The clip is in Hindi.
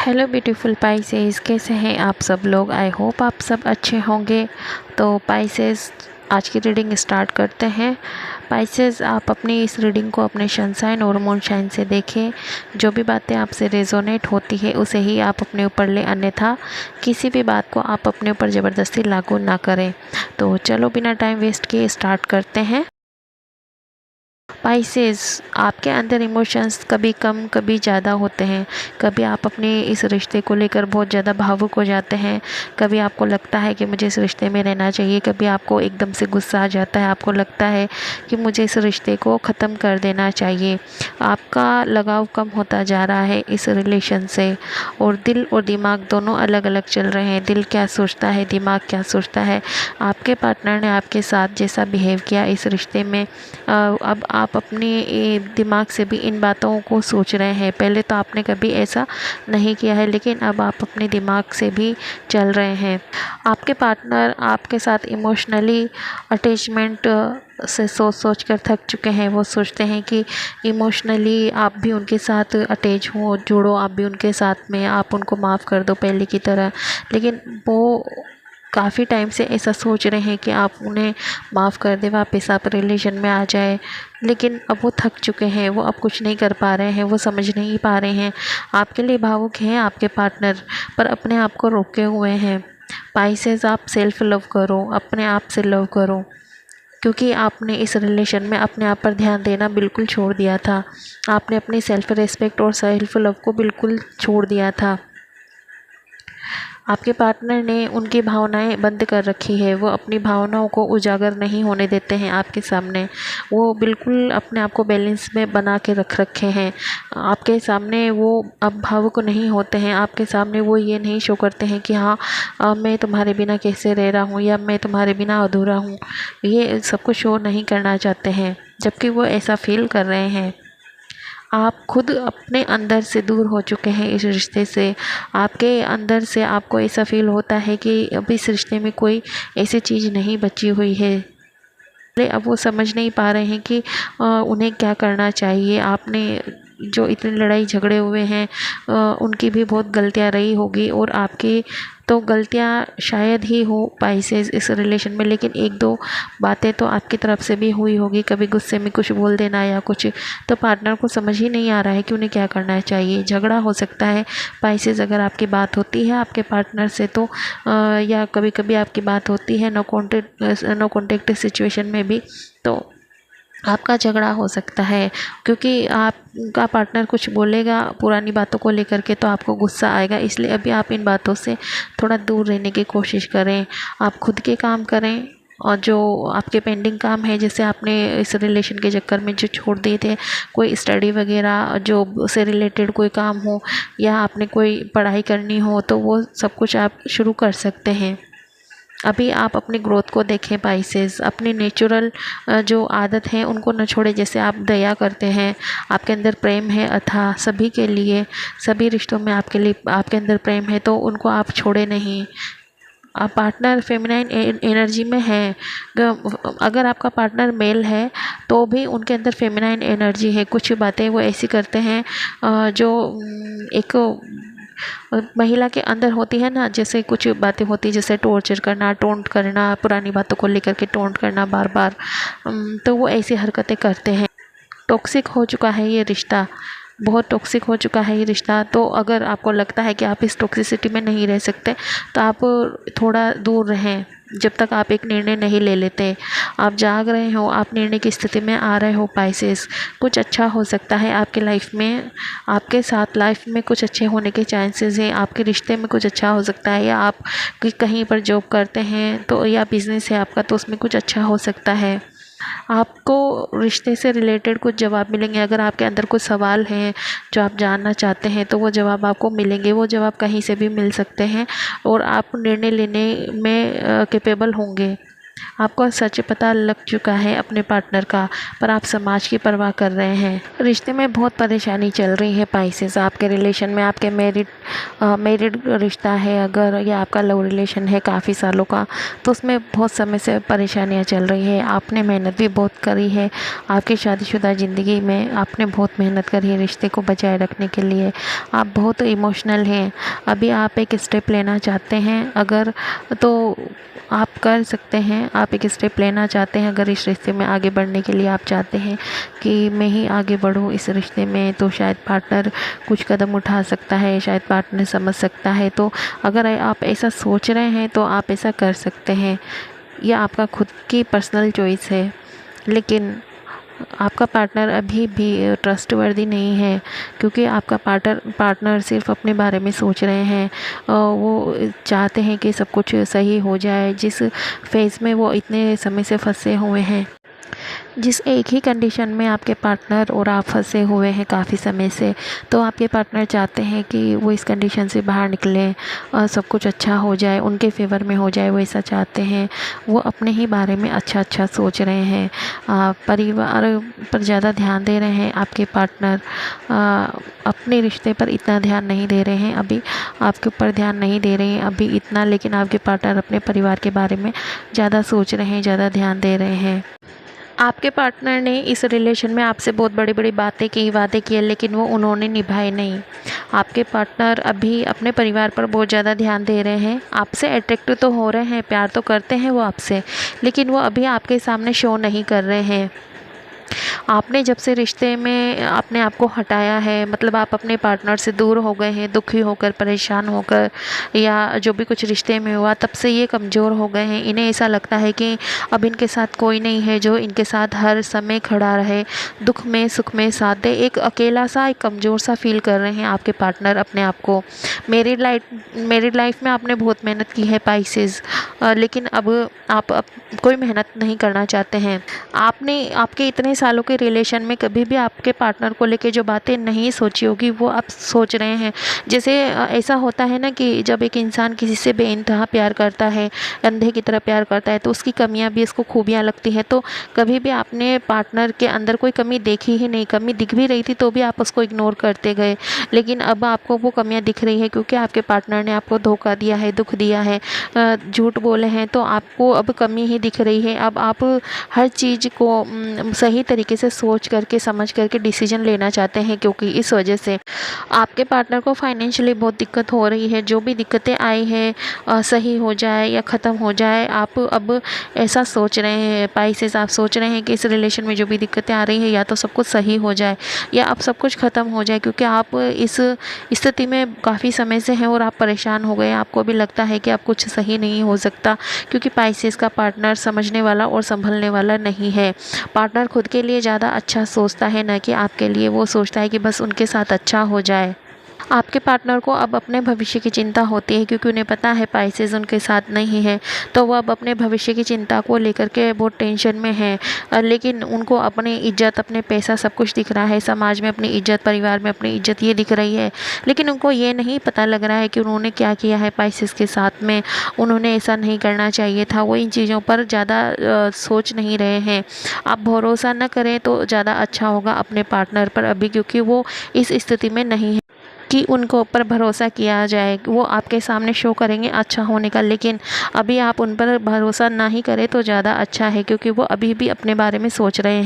हेलो ब्यूटीफुल पाइसेस, कैसे हैं आप सब लोग। आई होप आप सब अच्छे होंगे। तो पाइसेस, आज की रीडिंग स्टार्ट करते हैं। पाइसेस, आप अपनी इस रीडिंग को अपने सनसाइन और मूनशाइन से देखें। जो भी बातें आपसे रेजोनेट होती है उसे ही आप अपने ऊपर ले, अन्यथा किसी भी बात को आप अपने ऊपर ज़बरदस्ती लागू ना करें। तो चलो बिना टाइम वेस्ट किए स्टार्ट करते हैं। पाइसेस, आपके अंदर इमोशंस कभी कम कभी ज़्यादा होते हैं। कभी आप अपने इस रिश्ते को लेकर बहुत ज़्यादा भावुक हो जाते हैं। कभी आपको लगता है कि मुझे इस रिश्ते में रहना चाहिए। कभी आपको एकदम से गुस्सा आ जाता है, आपको लगता है कि मुझे इस रिश्ते को ख़त्म कर देना चाहिए। आपका लगाव कम होता जा रहा है इस रिलेशन से, और दिल और दिमाग दोनों अलग अलग चल रहे हैं। दिल क्या सोचता है, दिमाग क्या सोचता है। आपके पार्टनर ने आपके साथ जैसा बिहेव किया इस रिश्ते में, अब आप अपने दिमाग से भी इन बातों को सोच रहे हैं। पहले तो आपने कभी ऐसा नहीं किया है, लेकिन अब आप अपने दिमाग से भी चल रहे हैं। आपके पार्टनर आपके साथ इमोशनली अटैचमेंट से सोच सोच कर थक चुके हैं। वो सोचते हैं कि इमोशनली आप भी उनके साथ अटैच हो, जुड़ो आप भी उनके साथ में, आप उनको माफ़ कर दो पहले की तरह। लेकिन वो काफ़ी टाइम से ऐसा सोच रहे हैं कि आप उन्हें माफ़ कर दें, वापस आप रिलेशन में आ जाए। लेकिन अब वो थक चुके हैं, वो अब कुछ नहीं कर पा रहे हैं, वो समझ नहीं पा रहे हैं। आपके लिए भावुक हैं आपके पार्टनर, पर अपने आप को रोके हुए हैं। पाइसेस, आप सेल्फ लव करो, अपने आप से लव करो, क्योंकि आपने इस रिलेशन में अपने आप पर ध्यान देना बिल्कुल छोड़ दिया था। आपने अपनी सेल्फ रिस्पेक्ट और सेल्फ लव को बिल्कुल छोड़ दिया था। आपके पार्टनर ने उनकी भावनाएं बंद कर रखी है। वो अपनी भावनाओं को उजागर नहीं होने देते हैं आपके सामने। वो बिल्कुल अपने आप को बैलेंस में बना के रख रखे हैं। आपके सामने वो अब भावुक नहीं होते हैं। आपके सामने वो ये नहीं शो करते हैं कि हाँ, मैं तुम्हारे बिना कैसे रह रहा हूँ, या मैं तुम्हारे बिना अधूरा हूँ। ये सब कुछ शो नहीं करना चाहते हैं, जबकि वो ऐसा फील कर रहे हैं। आप खुद अपने अंदर से दूर हो चुके हैं इस रिश्ते से। आपके अंदर से आपको ऐसा फील होता है कि अब इस रिश्ते में कोई ऐसी चीज़ नहीं बची हुई है। अब वो समझ नहीं पा रहे हैं कि उन्हें क्या करना चाहिए। आपने जो इतनी लड़ाई झगड़े हुए हैं, उनकी भी बहुत गलतियां रही होगी, और आपकी तो गलतियां शायद ही हो पाइसेस इस रिलेशन में, लेकिन एक दो बातें तो आपकी तरफ से भी हुई होगी। कभी गुस्से में कुछ बोल देना या कुछ, तो पार्टनर को समझ ही नहीं आ रहा है कि उन्हें क्या करना चाहिए। झगड़ा हो सकता है पाइसेस, अगर आपकी बात होती है आपके पार्टनर से तो, या कभी कभी आपकी बात होती है नो कॉन्टेक्ट सिचुएशन में भी, तो आपका झगड़ा हो सकता है। क्योंकि आपका पार्टनर कुछ बोलेगा पुरानी बातों को लेकर के, तो आपको गुस्सा आएगा। इसलिए अभी आप इन बातों से थोड़ा दूर रहने की कोशिश करें। आप खुद के काम करें, और जो आपके पेंडिंग काम है, जैसे आपने इस रिलेशन के चक्कर में जो छोड़ दिए थे, कोई स्टडी वगैरह जो से रिलेटेड कोई काम हो, या आपने कोई पढ़ाई करनी हो, तो वो सब कुछ आप शुरू कर सकते हैं। अभी आप अपनी ग्रोथ को देखें पाइसेस। अपनी नेचुरल जो आदत है उनको न छोड़े। जैसे आप दया करते हैं, आपके अंदर प्रेम है अथाह सभी के लिए, सभी रिश्तों में आपके लिए आपके अंदर प्रेम है, तो उनको आप छोड़े नहीं। आप पार्टनर फेमिनाइन एनर्जी में है। अगर आपका पार्टनर मेल है तो भी उनके अंदर फेमिनाइन एनर्जी है। कुछ बातें वो ऐसी करते हैं जो एक महिला के अंदर होती है ना। जैसे कुछ बातें होती है, जैसे टॉर्चर करना, टोंट करना, पुरानी बातों को लेकर के टोंट करना बार बार, तो वो ऐसी हरकतें करते हैं। टॉक्सिक हो चुका है ये रिश्ता, बहुत टॉक्सिक हो चुका है ये रिश्ता। तो अगर आपको लगता है कि आप इस टॉक्सिसिटी में नहीं रह सकते, तो आप थोड़ा दूर रहें जब तक आप एक निर्णय नहीं ले लेते। आप जाग रहे हो, आप निर्णय की स्थिति में आ रहे हो पाइसेस। कुछ अच्छा हो सकता है आपके लाइफ में, आपके साथ लाइफ में कुछ अच्छे होने के चांसेस हैं। आपके रिश्ते में कुछ अच्छा हो सकता है, या आप कहीं पर जॉब करते हैं तो, या बिजनेस है आपका, तो उसमें कुछ अच्छा हो सकता है। आपको रिश्ते से रिलेटेड कुछ जवाब मिलेंगे। अगर आपके अंदर कुछ सवाल हैं जो आप जानना चाहते हैं, तो वो जवाब आपको मिलेंगे। वो जवाब कहीं से भी मिल सकते हैं, और आप निर्णय लेने में कैपेबल होंगे। आपको सच पता लग चुका है अपने पार्टनर का, पर आप समाज की परवाह कर रहे हैं। रिश्ते में बहुत परेशानी चल रही है पाइसेस। आपके रिलेशन में, आपके मैरिड रिश्ता है अगर, या आपका लव रिलेशन है काफ़ी सालों का, तो उसमें बहुत समय से परेशानियां चल रही है। आपने मेहनत भी बहुत करी है आपकी शादीशुदा ज़िंदगी में, आपने बहुत मेहनत करी है रिश्ते को बचाए रखने के लिए। आप बहुत इमोशनल हैं। अभी आप एक स्टेप लेना चाहते हैं अगर, तो आप कर सकते हैं। आप एक स्टेप लेना चाहते हैं अगर इस रिश्ते में आगे बढ़ने के लिए आप चाहते हैं कि मैं ही आगे बढ़ूं इस रिश्ते में, तो शायद पार्टनर कुछ कदम उठा सकता है, शायद पार्टनर समझ सकता है। तो अगर आप ऐसा सोच रहे हैं तो आप ऐसा कर सकते हैं। यह आपका खुद की पर्सनल चॉइस है, लेकिन आपका पार्टनर अभी भी ट्रस्टवर्दी नहीं है, क्योंकि आपका पार्टनर सिर्फ अपने बारे में सोच रहे हैं। वो चाहते हैं कि सब कुछ सही हो जाए। जिस फेज़ में वो इतने समय से फंसे हुए हैं, जिस एक ही कंडीशन में आपके पार्टनर और आप फंसे हुए हैं काफ़ी समय से, तो आपके पार्टनर चाहते हैं कि वो इस कंडीशन से बाहर निकलें और सब कुछ अच्छा हो जाए, उनके फेवर में हो जाए, वो ऐसा चाहते हैं। वो अपने ही बारे में अच्छा सोच रहे हैं। परिवार पर ज़्यादा ध्यान दे रहे हैं आपके पार्टनर। अपने रिश्ते पर इतना ध्यान नहीं दे रहे हैं अभी, आपके ऊपर ध्यान नहीं दे रहे हैं अभी इतना, लेकिन आपके पार्टनर अपने परिवार के बारे में ज़्यादा सोच रहे हैं, ज़्यादा ध्यान दे रहे हैं। आपके पार्टनर ने इस रिलेशन में आपसे बहुत बड़ी बड़ी बातें की, वादे किए, लेकिन वो उन्होंने निभाए नहीं। आपके पार्टनर अभी अपने परिवार पर बहुत ज़्यादा ध्यान दे रहे हैं। आपसे अट्रैक्ट तो हो रहे हैं, प्यार तो करते हैं वो आपसे, लेकिन वो अभी आपके सामने शो नहीं कर रहे हैं। आपने जब से रिश्ते में अपने आप को हटाया है, मतलब आप अपने पार्टनर से दूर हो गए हैं, दुखी होकर, परेशान होकर, या जो भी कुछ रिश्ते में हुआ, तब से ये कमज़ोर हो गए हैं। इन्हें ऐसा लगता है कि अब इनके साथ कोई नहीं है जो इनके साथ हर समय खड़ा रहे, दुख में सुख में साथ दे। एक अकेला सा, एक कमज़ोर सा फील कर रहे हैं आपके पार्टनर अपने आप को। मेरिड लाइफ में आपने बहुत मेहनत की है पाइसेस, लेकिन अब आप कोई मेहनत नहीं करना चाहते हैं। आपके इतने सालों के रिलेशन में कभी भी आपके पार्टनर को लेके जो बातें नहीं सोची होगी, वो आप सोच रहे हैं। जैसे ऐसा होता है ना कि जब एक इंसान किसी से बेइंतहा प्यार करता है, अंधे की तरह प्यार करता है, तो उसकी कमियां भी इसको खूबियां लगती हैं। तो कभी भी आपने पार्टनर के अंदर कोई कमी देखी ही नहीं, कमी दिख भी रही थी तो भी आप उसको इग्नोर करते गए, लेकिन अब आपको वो कमियां दिख रही है क्योंकि आपके पार्टनर ने आपको धोखा दिया है, दुख दिया है, झूठ बोले हैं, तो आपको अब कमी ही दिख रही है। अब आप हर चीज़ को सही तरीके से सोच करके, समझ करके डिसीजन लेना चाहते हैं, क्योंकि इस वजह से आपके पार्टनर को फाइनेंशियली बहुत दिक्कत हो रही है। जो भी दिक्कतें आई हैं सही हो जाए या ख़त्म हो जाए, आप अब ऐसा सोच रहे हैं पाइसेस। आप सोच रहे हैं कि इस रिलेशन में जो भी दिक्कतें आ रही हैं, या तो सब कुछ सही हो जाए या अब सब कुछ ख़त्म हो जाए, क्योंकि आप इस स्थिति में काफ़ी समय से हैं और आप परेशान हो गए। आपको भी लगता है कि अब कुछ सही नहीं हो सकता, क्योंकि पाइसेस का पार्टनर समझने वाला और संभलने वाला नहीं है। पार्टनर खुद के लिए ज़्यादा अच्छा सोचता है, न कि आपके लिए। वो सोचता है कि बस उनके साथ अच्छा हो जाए। आपके पार्टनर को अब अपने भविष्य की चिंता होती है, क्योंकि उन्हें पता है पाइसेस उनके साथ नहीं है, तो वो अब अपने भविष्य की चिंता को लेकर के बहुत टेंशन में है। लेकिन उनको अपनी इज्जत, अपने पैसा, सब कुछ दिख रहा है। समाज में अपनी इज्जत, परिवार में अपनी इज्जत, ये दिख रही है, लेकिन उनको ये नहीं पता लग रहा है कि उन्होंने क्या किया है पाइसेस के साथ में। उन्होंने ऐसा नहीं करना चाहिए था। वो इन चीज़ों पर ज़्यादा सोच नहीं रहे हैं। आप भरोसा न करें तो ज़्यादा अच्छा होगा अपने पार्टनर पर अभी, क्योंकि वो इस स्थिति में नहीं है कि उनको ऊपर भरोसा किया जाए। वो आपके सामने शो करेंगे अच्छा होने का, लेकिन अभी आप उन पर भरोसा ना ही करें तो ज़्यादा अच्छा है, क्योंकि वो अभी भी अपने बारे में सोच रहे हैं।